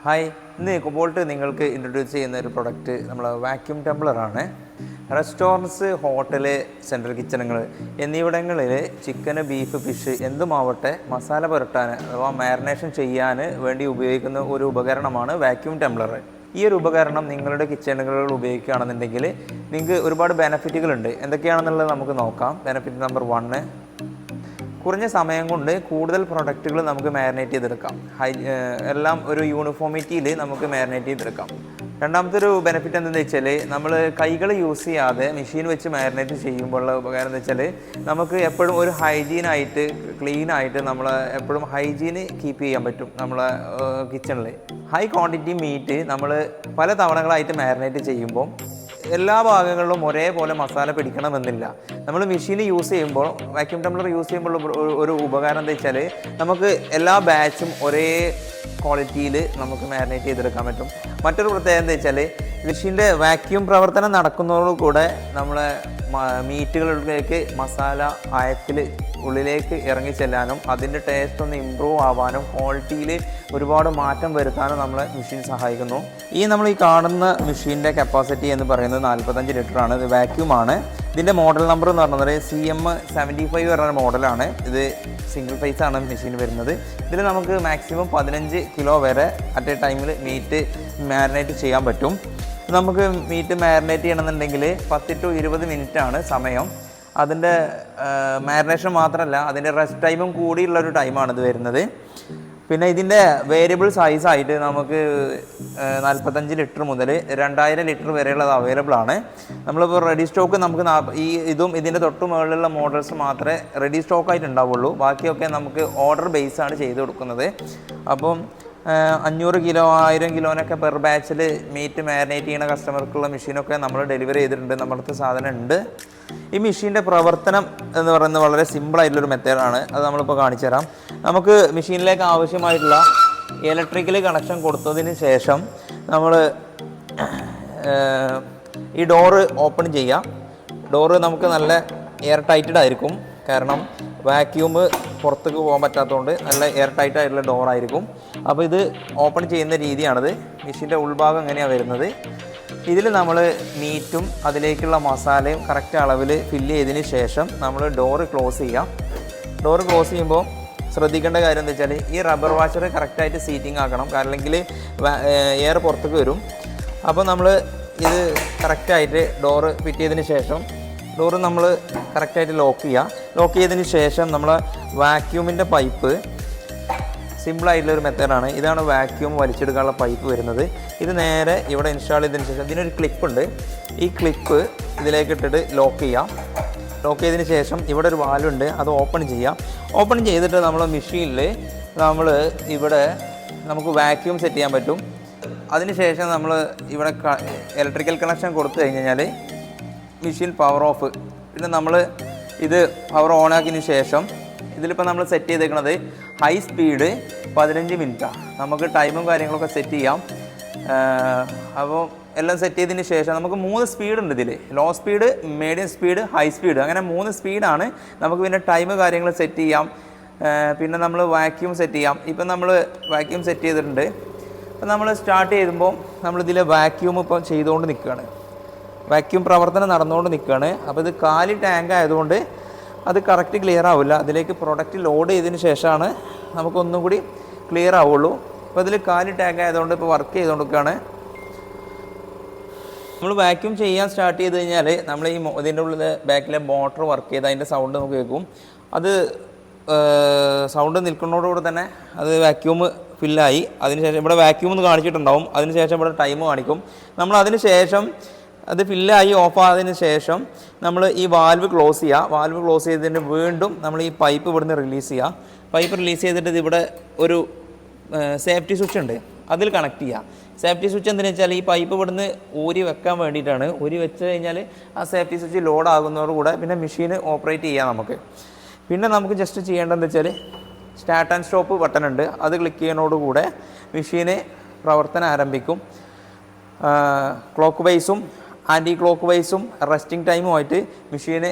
Hi, ഇന്ന് cobalt നിങ്ങൾക്ക് introduce ചെയ്യുന്ന ഒരു പ്രൊഡക്റ്റ് നമ്മൾ വാക്യൂം ടംബ്ലറാണ്. റെസ്റ്റോറൻറ്റ്സ്, ഹോട്ടല്, സെൻട്രൽ കിച്ചണുകൾ എന്നിവിടങ്ങളിൽ ചിക്കന്, ബീഫ്, ഫിഷ് എന്തുമാവട്ടെ മസാല പുരട്ടാൻ അഥവാ മാരിനേഷൻ ചെയ്യാൻ വേണ്ടി ഉപയോഗിക്കുന്ന ഒരു ഉപകരണമാണ് വാക്യൂം ടംബ്ലർ. ഈ ഒരു ഉപകരണം നിങ്ങളുടെ കിച്ചണുകളിൽ ഉപയോഗിക്കുകയാണെന്നുണ്ടെങ്കിൽ നിങ്ങൾക്ക് ഒരുപാട് ബെനഫിറ്റുകളുണ്ട്. എന്തൊക്കെയാണെന്നുള്ളത് നമുക്ക് നോക്കാം. ബെനഫിറ്റ് നമ്പർ 1, കുറഞ്ഞ സമയം കൊണ്ട് കൂടുതൽ പ്രൊഡക്റ്റുകൾ നമുക്ക് മാരിനേറ്റ് ചെയ്തെടുക്കാം. എല്ലാം ഒരു യൂണിഫോമിറ്റിയിൽ നമുക്ക് മാരിനേറ്റ് ചെയ്തെടുക്കാം. രണ്ടാമത്തെ ഒരു ബെനിഫിറ്റ് എന്താണെന്ന് വെച്ചാൽ, നമ്മൾ കൈകൾ യൂസ് ചെയ്യാതെ മെഷീൻ വെച്ച് മാരിനേറ്റ് ചെയ്യുമ്പോഴുള്ള ഉപകാരം എന്ന് വെച്ചാൽ, നമുക്ക് എപ്പോഴും ഒരു ഹൈജീനായിട്ട് ക്ലീനായിട്ട് നമ്മൾ എപ്പോഴും ഹൈജീന് കീപ്പ് ചെയ്യാൻ പറ്റും. നമ്മളെ കിച്ചണിൽ ഹൈ ക്വാണ്ടിറ്റി മീറ്റ് നമ്മൾ പല തവണകളായിട്ട് മാരിനേറ്റ് ചെയ്യുമ്പോൾ എല്ലാ ഭാഗങ്ങളിലും ഒരേപോലെ മസാല പിടിക്കണമെന്നില്ല. നമ്മൾ മെഷീൻ യൂസ് ചെയ്യുമ്പോൾ, വാക്യൂം ടംബ്ലർ യൂസ് ചെയ്യുമ്പോൾ ഒരു ഉപകാരം എന്താ വെച്ചാൽ, നമുക്ക് എല്ലാ ബാച്ചും ഒരേ ക്വാളിറ്റിയിൽ നമുക്ക് മാരിനേറ്റ് ചെയ്തെടുക്കാൻ പറ്റും. മറ്റൊരു പ്രത്യേകത എന്താ വെച്ചാൽ, മെഷീൻ്റെ വാക്യൂം പ്രവർത്തനം നടക്കുന്നതോടുകൂടെ നമ്മളെ മീറ്റുകളിലേക്ക് മസാല ആഴത്തിൽ ഉള്ളിലേക്ക് ഇറങ്ങി ചെല്ലാനും അതിൻ്റെ ടേസ്റ്റ് ഒന്ന് ഇമ്പ്രൂവ് ആവാനും ക്വാളിറ്റിയിൽ ഒരുപാട് മാറ്റം വരുത്താനും നമ്മളെ മെഷീൻ സഹായിക്കുന്നു. നമ്മൾ ഈ കാണുന്ന മെഷീൻ്റെ കപ്പാസിറ്റി എന്ന് പറയുന്നത് 45 ലിറ്ററാണ്. ഇത് വാക്യൂമാണ്. ഇതിൻ്റെ മോഡൽ നമ്പർ എന്ന് പറയുന്നത് CM75 പറയുന്ന മോഡലാണ്. ഇത് സിംഗിൾ ഫേസ് ആണ് മെഷീൻ വരുന്നത്. ഇതിൽ നമുക്ക് മാക്സിമം 15 കിലോ വരെ അറ്റ് എ ടൈമിൽ മീറ്റ് മാരിനേറ്റ് ചെയ്യാൻ പറ്റും. നമുക്ക് മീറ്റ് മാരിനേറ്റ് ചെയ്യണമെന്നുണ്ടെങ്കിൽ 10 to 20 മിനിറ്റാണ് സമയം. അതിൻ്റെ മാരിനേഷൻ മാത്രമല്ല, അതിൻ്റെ റെസ്റ്റ് ടൈമും കൂടിയുള്ളൊരു ടൈമാണ് ഇത് വരുന്നത്. പിന്നെ ഇതിൻ്റെ വേരിയബിൾ സൈസായിട്ട് നമുക്ക് 45 ലിറ്റർ മുതൽ 2000 ലിറ്റർ വരെയുള്ളത് അവൈലബിൾ ആണ്. നമ്മളിപ്പോൾ റെഡി സ്റ്റോക്ക് നമുക്ക് ഇതും ഇതിൻ്റെ തൊട്ട് മുകളിലുള്ള മോഡൽസ് മാത്രമേ റെഡി സ്റ്റോക്കായിട്ട് ഉണ്ടാവുള്ളൂ. ബാക്കിയൊക്കെ നമുക്ക് ഓർഡർ ബേസാണ് ചെയ്ത് കൊടുക്കുന്നത്. അപ്പം 500 കിലോ 1000 കിലോനൊക്കെ പെർ ബാച്ചിൽ മീറ്റ് മാരിനേറ്റ് ചെയ്യുന്ന കസ്റ്റമർക്കുള്ള മെഷീനൊക്കെ നമ്മൾ ഡെലിവറി ചെയ്തിട്ടുണ്ട്. നമ്മളടുത്ത് സാധനം ഉണ്ട്. ഈ മെഷീൻ്റെ പ്രവർത്തനം എന്ന് പറയുന്നത് വളരെ സിമ്പിളായിട്ടുള്ളൊരു മെത്തേഡാണ്. അത് നമ്മളിപ്പോൾ കാണിച്ചു തരാം. നമുക്ക് മെഷീനിലേക്ക് ആവശ്യമായിട്ടുള്ള ഇലക്ട്രിക്കൽ കണക്ഷൻ കൊടുത്തതിന് ശേഷം നമ്മൾ ഈ ഡോറ് ഓപ്പൺ ചെയ്യാം. ഡോറ് നമുക്ക് നല്ല എയർ ടൈറ്റഡ് ആയിരിക്കും. കാരണം വാക്യൂം പുറത്തേക്ക് പോകാൻ പറ്റാത്തതുകൊണ്ട് നല്ല എയർ ടൈറ്റ് ആയിട്ടുള്ള ഡോറായിരിക്കും. അപ്പോൾ ഇത് ഓപ്പൺ ചെയ്യുന്ന രീതിയാണിത്. മെഷീൻ്റെ ഉൾഭാഗം എങ്ങനെയാണ് വരുന്നത്. ഇതിൽ നമ്മൾ മീറ്റും അതിലേക്കുള്ള മസാലയും കറക്റ്റ് അളവിൽ ഫില്ല് ചെയ്തതിന് ശേഷം നമ്മൾ ഡോറ് ക്ലോസ് ചെയ്യാം. ഡോറ് ക്ലോസ് ചെയ്യുമ്പോൾ ശ്രദ്ധിക്കേണ്ട കാര്യം എന്താ വെച്ചാൽ, ഈ റബ്ബർ വാഷർ കറക്റ്റായിട്ട് സീറ്റിംഗ് ആക്കണം. കാരണം അല്ലെങ്കിൽ എയർ പുറത്തേക്ക് വരും. അപ്പോൾ നമ്മൾ ഇത് കറക്റ്റായിട്ട് ഡോറ് ഫിറ്റ് ചെയ്തതിന് ശേഷം ഡോറ് നമ്മൾ കറക്റ്റായിട്ട് ലോക്ക് ചെയ്യുക. ലോക്ക് ചെയ്തതിന് ശേഷം നമ്മൾ വാക്യൂമിൻ്റെ പൈപ്പ്, സിമ്പിളായിട്ടുള്ളൊരു മെത്തേഡാണ്. ഇതാണ് വാക്യൂം വലിച്ചെടുക്കാനുള്ള പൈപ്പ് വരുന്നത്. ഇത് നേരെ ഇവിടെ ഇൻസ്റ്റാൾ ചെയ്തതിന് ശേഷം ഇതിനൊരു ക്ലിപ്പുണ്ട്. ഈ ക്ലിപ്പ് ഇതിലേക്ക് ഇട്ടിട്ട് ലോക്ക് ചെയ്യാം. ലോക്ക് ചെയ്തതിന് ശേഷം ഇവിടെ ഒരു വാൽവുണ്ട്, അത് ഓപ്പൺ ചെയ്യാം. ഓപ്പൺ ചെയ്തിട്ട് നമ്മൾ മെഷീനിൽ ഇവിടെ നമുക്ക് വാക്യൂം സെറ്റ് ചെയ്യാൻ പറ്റും. അതിനുശേഷം നമ്മൾ ഇവിടെ ഇലക്ട്രിക്കൽ കണക്ഷൻ കൊടുത്തു കഴിഞ്ഞാൽ മെഷീൻ പവർ ഓഫ്. പിന്നെ നമ്മൾ ഇത് പവർ ഓൺ ആക്കിയതിന് ശേഷം ഇതിലിപ്പോൾ നമ്മൾ സെറ്റ് ചെയ്തേക്കുന്നത് ഹൈ സ്പീഡ് 15 മിനിറ്റാണ്. നമുക്ക് ടൈമും കാര്യങ്ങളൊക്കെ സെറ്റ് ചെയ്യാം. അപ്പോൾ എല്ലാം സെറ്റ് ചെയ്തതിന് ശേഷം നമുക്ക് 3 സ്പീഡുണ്ട് ഇതിൽ. Low speed, medium speed, high speed, അങ്ങനെ 3 സ്പീഡാണ്. നമുക്ക് പിന്നെ ടൈം കാര്യങ്ങൾ സെറ്റ് ചെയ്യാം. പിന്നെ നമ്മൾ വാക്യൂം സെറ്റ് ചെയ്യാം. ഇപ്പം നമ്മൾ വാക്യൂം സെറ്റ് ചെയ്തിട്ടുണ്ട്. അപ്പം നമ്മൾ സ്റ്റാർട്ട് ചെയ്യുമ്പോൾ നമ്മളിതിൽ വാക്യൂം ഇപ്പം ചെയ്തുകൊണ്ട് നിൽക്കുകയാണ്. വാക്യൂം പ്രവർത്തനം നടന്നുകൊണ്ട് നിൽക്കുകയാണ്. അപ്പോൾ ഇത് കാലി ടാങ്ക് ആയതുകൊണ്ട് അത് കറക്റ്റ് ക്ലിയർ ആവില്ല. അതിലേക്ക് പ്രൊഡക്റ്റ് ലോഡ് ചെയ്തതിന് ശേഷമാണ് നമുക്കൊന്നും കൂടി ക്ലിയർ ആവുള്ളൂ. അപ്പോൾ ഇതിൽ കാലി ടാങ്ക് ആയതുകൊണ്ട് ഇപ്പോൾ വർക്ക് ചെയ്തുകൊണ്ടിരിക്കുകയാണ്. നമ്മൾ വാക്യൂം ചെയ്യാൻ സ്റ്റാർട്ട് ചെയ്ത് കഴിഞ്ഞാൽ നമ്മൾ ഇതിൻ്റെ ഉള്ളിൽ ബാക്കിലെ മോട്ടർ വർക്ക് ചെയ്ത് അതിൻ്റെ സൗണ്ട് നമുക്ക് കേൾക്കും. അത് സൗണ്ട് നിൽക്കുന്നതോടുകൂടി തന്നെ അത് വാക്യൂം ഫില്ലായി. അതിനുശേഷം ഇവിടെ വാക്യൂം എന്ന് കാണിച്ചിട്ടുണ്ടാവും. അതിനുശേഷം ഇവിടെ ടൈം കാണിക്കും. നമ്മൾ അതിന് ശേഷം അത് ഫില്ലായി ഓഫ് ആയതിന് ശേഷം നമ്മൾ ഈ വാൽവ് ക്ലോസ് ചെയ്യുക. വാൽവ് ക്ലോസ് ചെയ്തതിന് വീണ്ടും നമ്മൾ ഈ പൈപ്പ് ഇവിടുന്ന് റിലീസ് ചെയ്യുക. പൈപ്പ് റിലീസ് ചെയ്തിട്ട് ഇവിടെ ഒരു സേഫ്റ്റി സ്വിച്ച് ഉണ്ട്, അതിൽ കണക്ട് ചെയ്യുക. സേഫ്റ്റി സ്വിച്ച് എന്തിനാ വെച്ചാൽ, ഈ പൈപ്പ് ഇവിടുന്ന് ഊരി വെക്കാൻ വേണ്ടിയിട്ടാണ്. ഊരി വെച്ച് കഴിഞ്ഞാൽ ആ സേഫ്റ്റി സ്വിച്ച് ലോഡ് ആകുന്നതോടുകൂടെ പിന്നെ മെഷീൻ ഓപ്പറേറ്റ് ചെയ്യാം നമുക്ക്. പിന്നെ നമുക്ക് ജസ്റ്റ് ചെയ്യേണ്ടതെന്ന് വെച്ചാൽ, സ്റ്റാർട്ട് ആൻഡ് സ്റ്റോപ്പ് ബട്ടൺ ഉണ്ട്, അത് ക്ലിക്ക് ചെയ്യുന്നതോടുകൂടെ മെഷീന് പ്രവർത്തനം ആരംഭിക്കും. ക്ലോക്ക് വൈസും ആൻറ്റി ക്ലോക്ക് വൈസും റെസ്റ്റിംഗ് ടൈമുമായിട്ട് മെഷീന്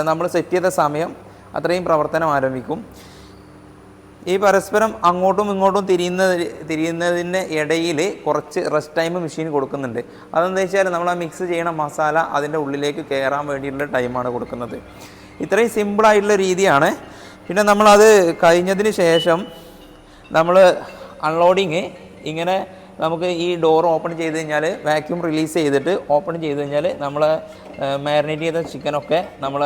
നമ്മൾ സെറ്റ് ചെയ്ത സമയം അത്രയും പ്രവർത്തനം ആരംഭിക്കും. ഈ പരസ്പരം അങ്ങോട്ടും ഇങ്ങോട്ടും തിരിയുന്നതിൻ്റെ ഇടയിൽ കുറച്ച് റെസ്റ്റ് ടൈം മെഷീൻ കൊടുക്കുന്നുണ്ട്. അതെന്താ വെച്ചാൽ നമ്മൾ ആ മിക്സ് ചെയ്യണ മസാല അതിൻ്റെ ഉള്ളിലേക്ക് കയറാൻ വേണ്ടിയിട്ടുള്ള ടൈമാണ് കൊടുക്കുന്നത്. ഇത്രയും സിമ്പിളായിട്ടുള്ള രീതിയാണ്. പിന്നെ നമ്മളത് കഴിഞ്ഞതിന് ശേഷം നമ്മൾ അൺലോഡിങ് ഇങ്ങനെ നമുക്ക് ഈ ഡോർ ഓപ്പൺ ചെയ്ത് കഴിഞ്ഞാൽ വാക്യൂം റിലീസ് ചെയ്തിട്ട് ഓപ്പൺ ചെയ്ത് കഴിഞ്ഞാൽ നമ്മൾ മാരിനേറ്റ് ചെയ്ത ചിക്കനൊക്കെ നമ്മൾ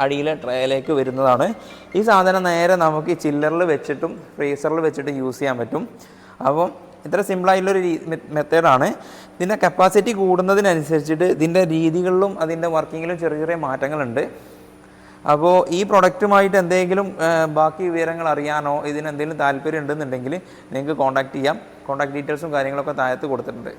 അടിയിലെ ട്രേയിലേക്ക് വരുന്നതാണ്. ഈ സാധനം നേരെ നമുക്ക് ചില്ലറിൽ വെച്ചിട്ടും ഫ്രീസറിൽ വെച്ചിട്ടും യൂസ് ചെയ്യാൻ പറ്റും. അപ്പം ഇത്ര സിമ്പിളായിട്ടുള്ളൊരു മെത്തേഡാണ്. ഇതിൻ്റെ കപ്പാസിറ്റി കൂടുന്നതിനനുസരിച്ചിട്ട് ഇതിൻ്റെ രീതികളിലും അതിൻ്റെ വർക്കിങ്ങിലും ചെറിയ ചെറിയ മാറ്റങ്ങളുണ്ട്. അപ്പോൾ ഈ പ്രൊഡക്റ്റുമായിട്ട് എന്തെങ്കിലും ബാക്കി വിവരങ്ങൾ അറിയാനോ ഇതിന് എന്തെങ്കിലും താല്പര്യം ഉണ്ടെന്നുണ്ടെങ്കിൽ നിങ്ങൾക്ക് കോൺടാക്റ്റ് ചെയ്യാം. കോൺടാക്ട് ഡീറ്റെയിൽസും കാര്യങ്ങളൊക്കെ താഴത്ത് കൊടുത്തിട്ടുണ്ട്.